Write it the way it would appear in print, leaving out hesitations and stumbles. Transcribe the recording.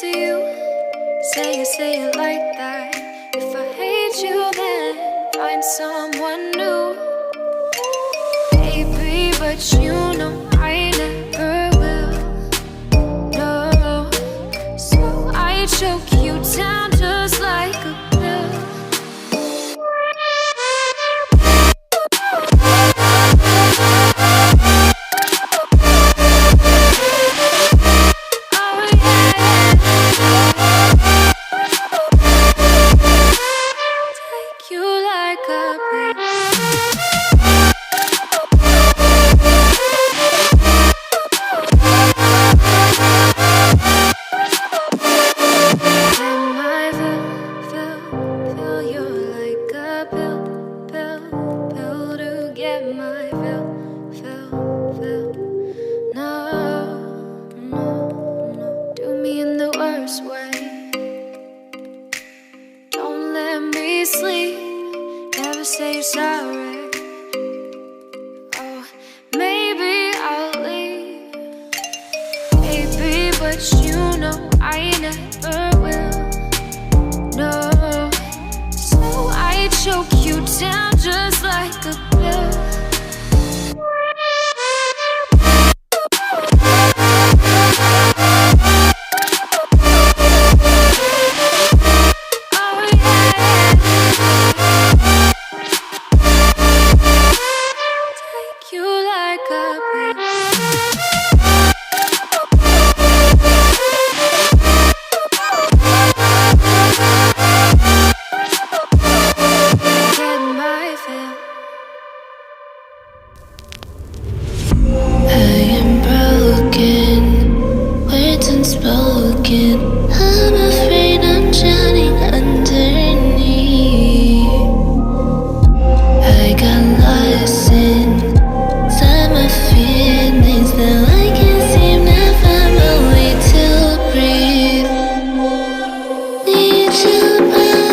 to you. Say it like that. If I hate you, then find someone new. Baby, but you know I never will. No, so I choke you down just like a pill. Sleep, never say you're sorry. Oh, maybe I'll leave, baby, but you know I never will. No, so I choke you down just like a